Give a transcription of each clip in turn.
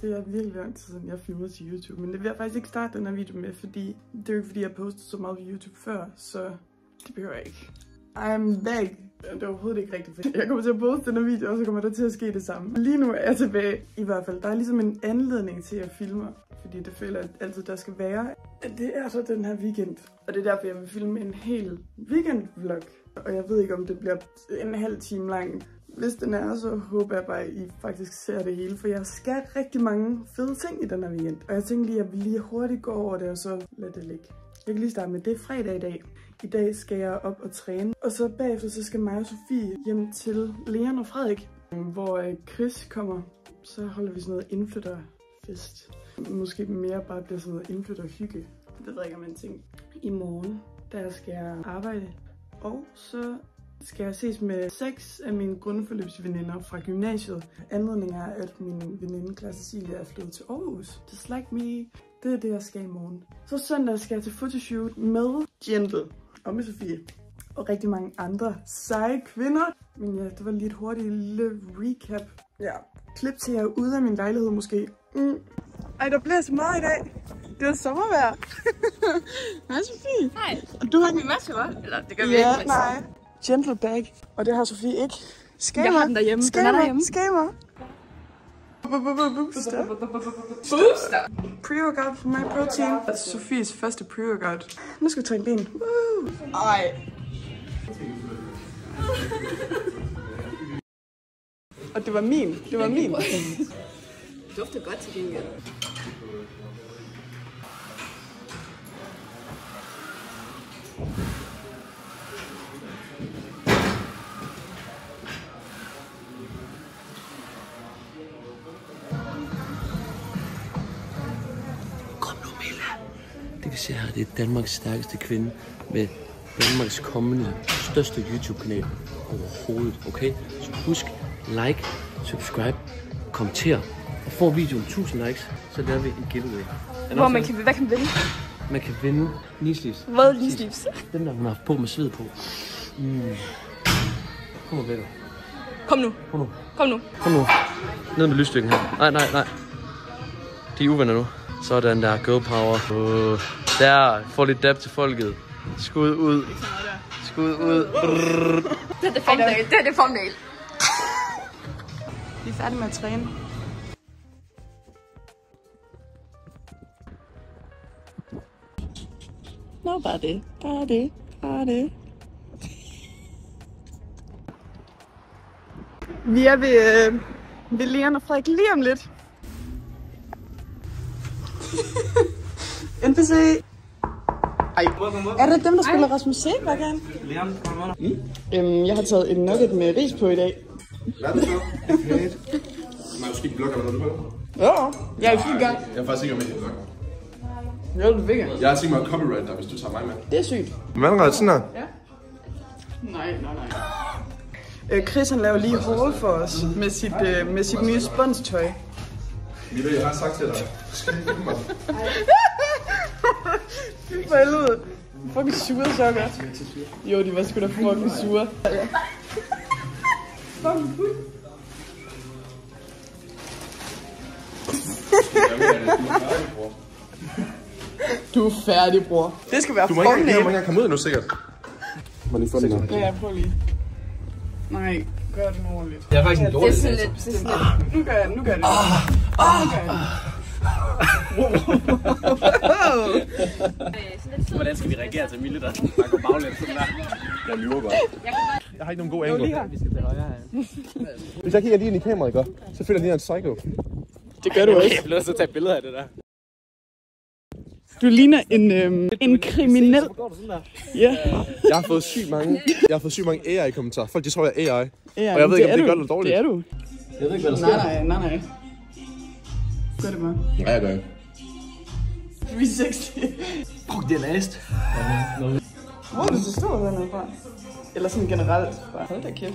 Det er virkelig lang tid siden, jeg filmer til YouTube. Men det vil jeg faktisk ikke starte den her video med, fordi det er jo ikke fordi, jeg har postet så meget på YouTube før, så det behøver jeg ikke. I'm back. Det er overhovedet ikke rigtigt, for jeg kommer til at poste den her video, og så kommer der til at ske det samme. Lige nu er jeg tilbage, i hvert fald. Der er ligesom en anledning til at filme, fordi det føler jeg altid, der skal være. Det er så den her weekend, og det er derfor, jeg vil filme en hel weekend-vlog. Og jeg ved ikke, om det bliver en halv time lang. Hvis den er, så håber jeg bare, at I faktisk ser det hele, for jeg skal rigtig mange fede ting i den her weekend. Og jeg tænkte lige, at jeg vil lige hurtigt gå over det, og så lad det ligge. Jeg kan lige starte med, det er fredag i dag. I dag skal jeg op og træne, og så bagefter så skal mig og Sofie hjem til Leon og Frederik, hvor Chris kommer. Så holder vi sådan noget indflytterfest. Måske mere bare bliver sådan noget indflytterhygge. Det ved jeg ikke om en ting. I morgen, der skal jeg arbejde, og så skal jeg ses med 6 af mine grundforløbsveninder fra gymnasiet. Anledningen er, at min veninde Clara Cecilia er flyttet til Aarhus. Just like me. Det er det, jeg skal i morgen. Så søndag skal jeg til photoshoot med Gentle og med Sofie. Og rigtig mange andre seje kvinder. Men ja, det var lige et hurtigt lille recap. Ja, klip til jer ude af min lejlighed måske. Ej, der blæser meget i dag. Det er sommervejr. Hej Sofie. Hej. Og du har min maske, hva'? Eller det gør vi ja, ikke. Nej. Gentle bag. Og det har Sofie ikke. Jeg har den derhjemme. Den er derhjemme. Skamer. Booster. Booster. Pre-workout for my protein. Sofies første pre-workout. Nu skal vi træne ben. Ej. Og det var min. Det var min. Det dufter godt til gengæld. Det vi ser her, det er Danmarks stærkeste kvinde med Danmarks kommende største YouTube-kanal overhovedet, okay? Så husk, like, subscribe, kommenter, og får videoen 1000 likes, så laver vi en giveaway. Hvor hvad kan man vinde? Man kan vinde knee-sleeves. Hvad knee-sleeves? Dem der hun har haft på med sved på. Kom og væk. Kom nu. Kom nu. Kom nu. Kom nu. Ned med lysstykken her. Nej. De er uvenner nu. Sådan der, girl power. Der, får lidt dab til folket. Skud ud. Skud ud. Det er det thumbnail. Det er det thumbnail. Vi er færdige med at træne. Nå, bare det. Vi er ved Leon og Frederik lige om lidt. NPC. Ej, er det dem, der spiller Rasmus Seebach gerne? Leon, kommer der? Jeg har taget en nugget med ris på i dag. Hvad er det så? Man måske ikke blogger, hvad du på? Ja, jeg er i fuld gang. Jeg er faktisk ikke med i blogger. Jeg er du vegan. Jeg har tænkt mig at copyright dig, hvis du tager mig med. Det er sygt. Vandret sådan her? Ja. Nej. Chris han laver lige haul for os med sit nye sponstøj. Mille, jeg har sagt til dig. Mig. Fy for helvede. Fucking sure sokker. Jo, de var sgu da fucking sure. Fucking put. Du er færdig, bror. Det skal være formelt. Du må ikke komme ud nu, sikkert. Må lige få den her. Ja, prøv lige. Nej, gør den ordentligt. Jeg er faktisk en dårlig. Det er sådan lidt. Nu gør jeg det. Nu gør jeg det. Hvordan skal vi reagere til Mille, der går baglæns sådan der? Jeg lyver bare. Jeg har ikke nogen god angle. Vi skal til højre her. Hvis jeg kigger lige ind i kameraet, ikke? Så føler jeg lige en psycho. Det gør du også. Jeg bliver nødt til at tage billeder af det der. Du ligner en kriminel. Går du sådan der? Ja. Jeg har fået sygt mange AI-kommentarer. Folk de tror, jeg er AI. Og jeg ved ikke, om det er godt eller dårligt. Det er du. Jeg ved ikke, hvad der sker. Nej. Gør det bare. Ja, jeg gør det. 360. Fuck, det er last. Hvor er du så stor dernede fra? Eller sådan generelt? Bare hold da kæft.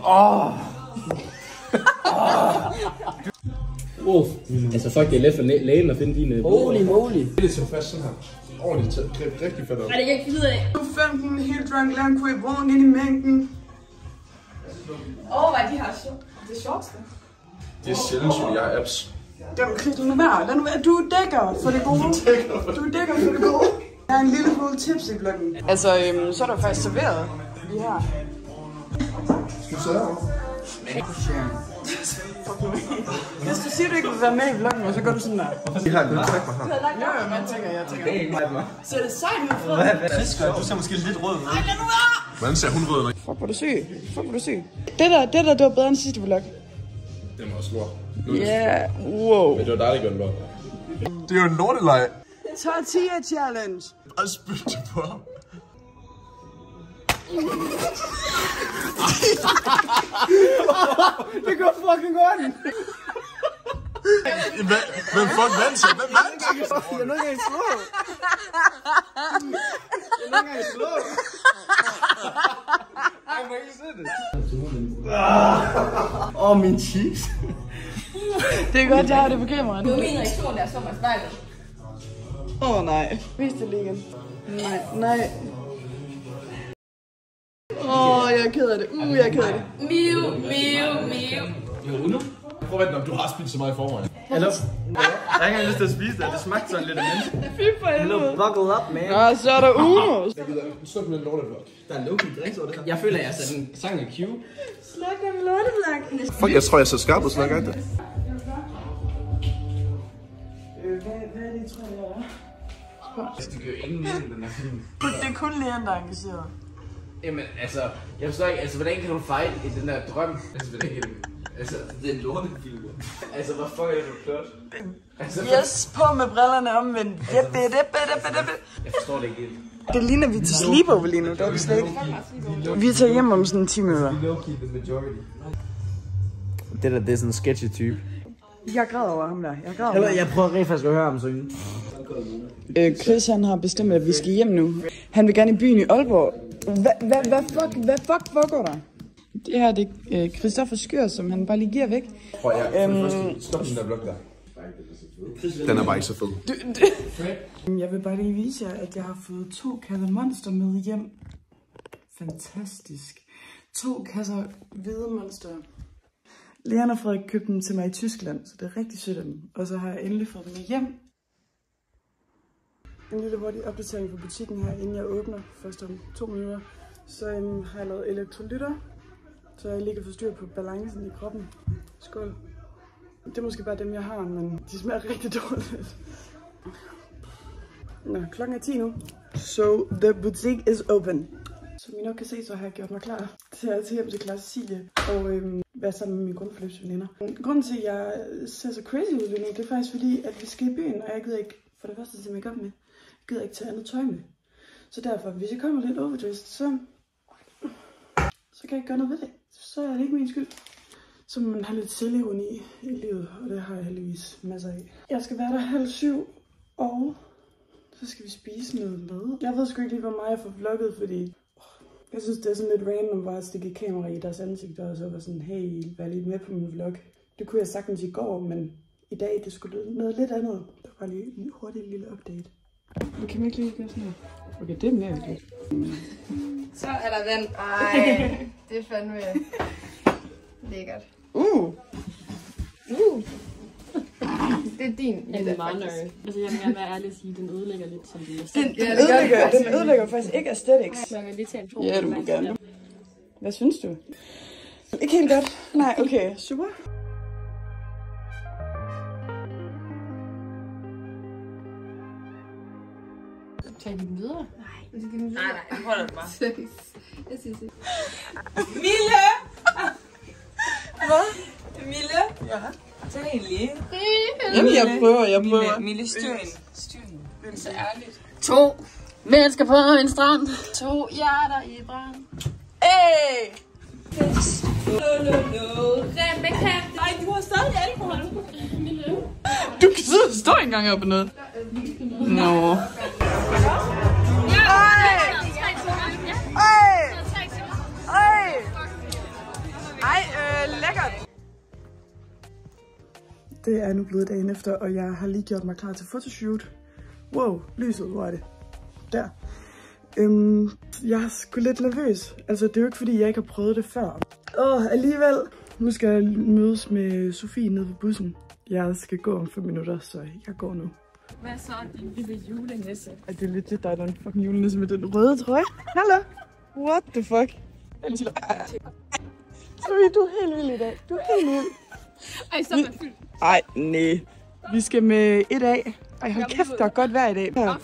Altså fuck, det er let for lægen at finde dine... Holy moly. Det er så fast sådan her. Ordentligt greb rigtig fedt op. Ej, det kan jeg ikke finde ud af. Du er 15, helt drunk, lad en kunne vågen ind i mængden. Hvad de har det er shorts, Det er sjældent, at jeg har apps. Chris, lad nu være. Du dækker for det gode. Du dækker for det gode. Der er en lille smule tips i vloggen. Altså, så er der faktisk serveret lige her. Skal du sidde herovre? Hvis du siger, du ikke vil være med i vloggen, så går du sådan der. Vi har en kontakt med ham. Jo, jeg tænker. Ser det sejt ud, Frederik? Chris gør, du ser måske lidt rød ud. Ej, lad nu være! Hvordan ser hun rød? Fuck, hvor du syg. Det der var bedre end sidste vlog. Det var også lort. Ja, wow. Men det var dig, der gjorde lort. Det er jo en lortelej. Tortilla challenge. Og spytte på ham. Det går fucking godt. Hvem fuck vandt så? Hvem vandt? Jeg er nødt til at slå. Ej, må ikke se det? Min cheeks. Det er godt, jeg har det på kameraet. Du mener ikke stå der, så mig spejlet. Nej. Vis det lige igen. Nej. Jeg er ked af det. Jeg er ked af det. Miu. Prøv at vente, om du har spist så meget i forvejen. Hallo? Jeg har ikke engang lyst til at spise det. Det smagte sådan lidt af menneske. Fy for helvede. Buckle up, man. Nå, så er der Uno. Jeg gider sluk med den lortevlog. Der er low-key drinks over det her. Jeg føler, at jeg satte en sang i queue. Sluk den lortevlog. Fuck, jeg tror, jeg så skarp ud, så langt det. Hvad er det, tror jeg? Det gør ingen mening, den her film. Det er kun Leon, der er engageret. Jamen, altså, jeg forstår ikke, altså, hvordan kan du fejle i den der drøm? Altså, hvordan kan du... Altså, det er en lortefilm. Altså, hvad fuck er det, du plot? Altså, Yes, på med brillerne omvendt. jeg forstår det ikke helt. Det ligner, vi er til sleepover lige nu. Det er vi slet ikke. Vi tager hjem om sådan 10 minutter. Low-key the majority. Det er sådan en sketchy type. Jeg græder over ham der. Jeg prøver rent faktisk at høre ham synge. Chris, han har bestemt, at vi skal hjem nu. Han vil gerne i byen i Aalborg. Hvad fuck foregår der? Det her det er Christoffer Skør, som han bare lige giver væk. Prøv at stop den der blog der. Den er bare ikke så fed. Jeg vil bare lige vise jer, at jeg har fået 2 kasser Monster med hjem. Fantastisk. 2 kasser hvide Monster. Leon og Frederik købte dem til mig i Tyskland, så det er rigtig sødt af dem. Og så har jeg endelig fået dem med hjem. En lille hurtig opdatering på butikken her, inden jeg åbner, først om 2 minutter. Så har jeg lavet elektrolytter, så jeg lige kan få styr på balancen i kroppen. Skål. Det er måske bare dem, jeg har, men de smager rigtig dårligt. Nå, klokken er 10 nu. So the boutique is open. Som I nok kan se, så har jeg gjort mig klar til at tage hjem til Clara Cecilie og være sammen med mine grundforløbsveninder. Grunden til, at jeg ser så crazy ud lige nu, det er faktisk fordi, at vi skal i byen, og jeg gider ikke for det første til make-up med. Jeg gider ikke tage andet tøj med. Så derfor, hvis jeg kommer lidt overdressed, så kan jeg ikke gøre noget ved det. Så er det ikke min skyld. Så må man have lidt selvironi i livet, og det har jeg heldigvis masser af. Jeg skal være der 6:30, og så skal vi spise noget mad. Jeg ved sgu ikke lige, hvor meget jeg får vlogget, fordi jeg synes, det er sådan lidt random bare at stikke kamera i deres ansigter, og så var sådan, hey, vær lige med på min vlog. Det kunne jeg sagtens i går, men i dag, det skulle noget lidt andet. Der var lige en hurtig lille update. Men kan man ikke lige gøre sådan her? Okay, det er mere hyggeligt. Så er der den. Ej, det er fandme lækkert. Det er din. Ja, det er meget nøje. Altså, jeg vil gerne være ærlig at sige, at den ødelægger lidt, som det er. Den ødelægger faktisk ikke aesthetics. Jeg vil lige tage en to. Ja, du må gerne. Hvad synes du? Ikke helt godt. Nej, okay, super. Tag den videre. Nej, jeg holder det bare. Jeg synes ikke. Mille! Hvad? Mille? Ja? Tag en lige. Jamen, jeg prøver. Mille, styr en. Det er så ærligt. 2 mennesker på en strand. 2 hjerter i brand. Hey! Rebecca. Nej, du har stadig alkohol. Du kan sidde og stå engang op og noget. Nå. Lækkert. Det er nu blevet dagen efter, og jeg har lige gjort mig klar til fotoshoot. Wow, lyset, hvor er det? Der. Jeg er sgu lidt nervøs. Altså, det er jo ikke fordi, jeg ikke har prøvet det før. Alligevel. Nu skal jeg mødes med Sofie nede på bussen Jeg skal gå om 5 minutter, så jeg går nu. Hvad så, din lille julenisse? Er det lidt det, der er den fucking julenisse med den røde trøje? Hallo? What the fuck? Sofie, du er helt vild i dag. Du er helt vild. Ej, så er man fyldt. Ej, nej. Vi skal med 1A. Ej, hold kæft, der er godt vejr i dag.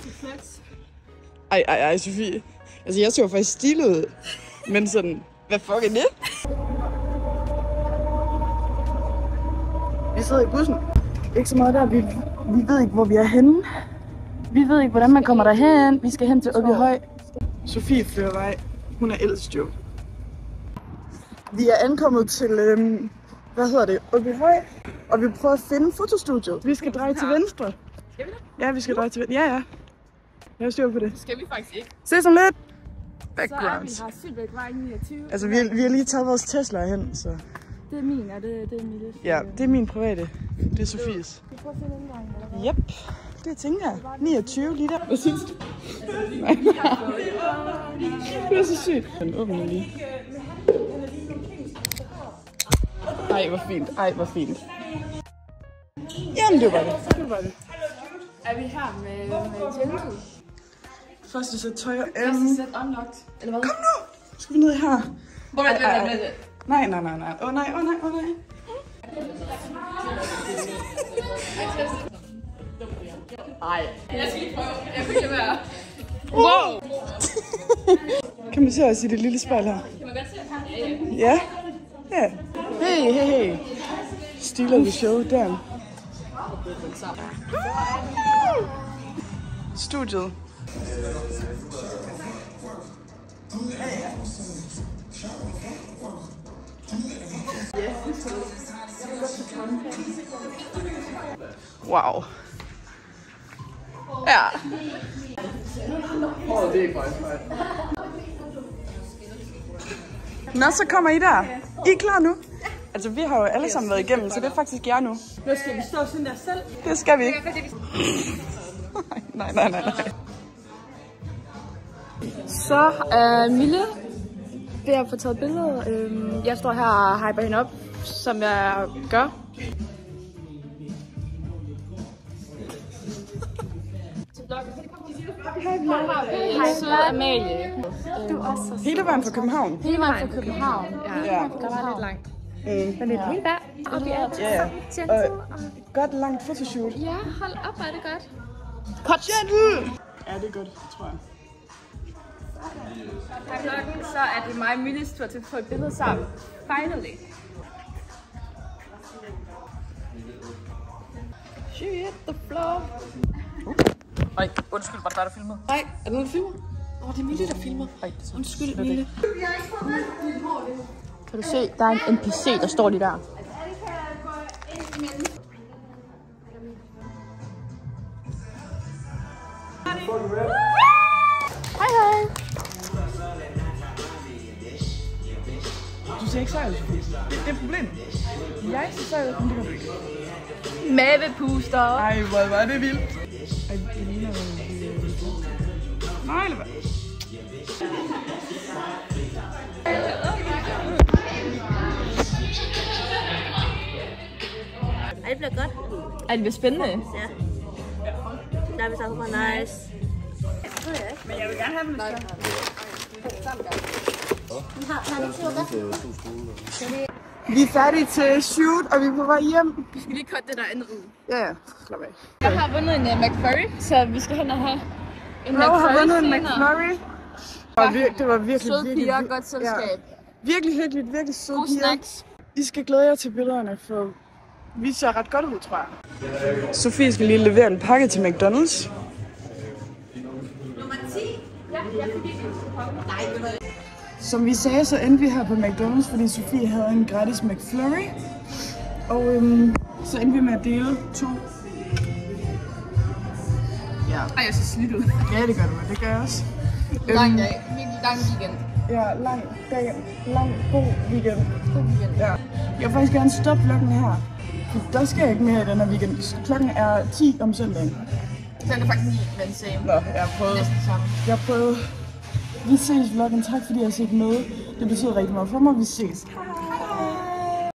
Ej, Sofie. Altså, jeg så jo faktisk stilet ud. Men sådan, hvad fuck er det? Vi sidder i bussen. Ikke så meget der. Vi ved ikke, hvor vi er henne. Vi ved ikke, hvordan man kommer derhen. Vi skal hen til Åbyhøj. Sofie fører vej. Hun er ældst jo. Vi er ankommet til, Åbyhøj. Og vi prøver at finde fotostudiet. Vi skal dreje til venstre. Skal vi det? Ja, vi skal dreje til venstre. Ja. Jeg har styr på det. Skal vi faktisk ikke. Se som lidt. Backgrounds. Så er vi her Sydbækvej 29. Altså, vi har lige taget vores Tesla hen, så... Det er min, og det er Milles. Ja, det er min private. Det er Sofies. Vi prøver at finde indgangen, eller hvad? Yep, det tænker jeg. 29 lige der. Hvad synes du? Det er så sygt. Den åbner lige. Ej, hvor fint. Ej, hvor fint. Jamen, det var det. Er vi her med Jensen? Første sæt tøj og Første sæt unlocked, eller hvad? Kom nu! Skal vi ned her? Hvor er det? Nej. Åh nej. Nej. Jeg skal lige prøve. Jeg kunne ikke være. Wow! Kan man se os i det lille spejl her? Kan man godt se det her? Ja. Ja. Hey. Stealer the show, der. Studiet. Wow. Ja. Nå, så kommer I der. I er klar nu? Altså, vi har jo alle sammen været igennem, så det er faktisk jer nu. Nu skal vi stå sådan der selv. Det skal vi ikke. Nej. Så er Mille ved at få taget billeder. Jeg står her og hyper hende op, som jeg gør. Hej, søde Amalie. Du er også så Hele vejen fra København. Hele vejen fra København. Ja. Der var lidt langt. Men det er helt der. Og vi er Ja. Og godt langt fotoshoot. Ja, hold op, er det godt. Cut! Ja, det er godt, tror jeg. Klokken, så er det mig og Milles tur til at få et billede sammen. Finally. Shit, the floor. Nej, undskyld, var det dig, der filmede? Nej, er der nogen, der filmer? Det er Mille, der filmer. Undskyld, Mille. Kan du se, der er en NPC, der står lige der. Hej. Du ser ikke sejl, Sofie. Det er et problem. Jeg ser sejl, men det kan du ikke. Mavepuster. Ej, hvor var det vildt. Ej, det ligner jo... Nej, eller hvad? Ej, det bliver godt. Ej, det bliver spændende. Ja. Der er vi sammen på nice. Men jeg vil gerne have dem. Vi er færdige til shoot, og vi er på vej hjem. Vi skal lige cutte det der andet ud. Ja, slap af. Jeg har vundet en McFlurry, så vi skal hen og have en Flo har vundet en senere. McFlurry. Det var virkelig, Søde virkelig, piger, godt selskab. virkelig hyggeligt, virkelig søde God piger. snacks. I skal glæde jer til billederne, for vi ser ret godt ud, tror jeg. Sofie skal lige levere en pakke til McDonald's. Nummer 10. Ja, jeg fik ikke. Som vi sagde, så endte vi her på McDonald's, fordi Sofie havde en gratis McFlurry. Og så endte vi med at dele 2. Ja. Ej, jeg er så slidt ud. Ja, det gør du. Det gør jeg også. Lang dag. Virkelig lang weekend. Ja, lang dag. Lang, god weekend. God weekend. Ja. Jeg vil faktisk gerne stoppe vloggen her. For der sker ikke mere i den her weekend. Klokken er 10 om søndagen. Så er det faktisk 9, men same. Nå, jeg har prøvet. Næsten samme. Jeg har prøvet. Vi ses vloggen. Tak fordi I har set med. Det betyder rigtig meget for mig. Vi ses.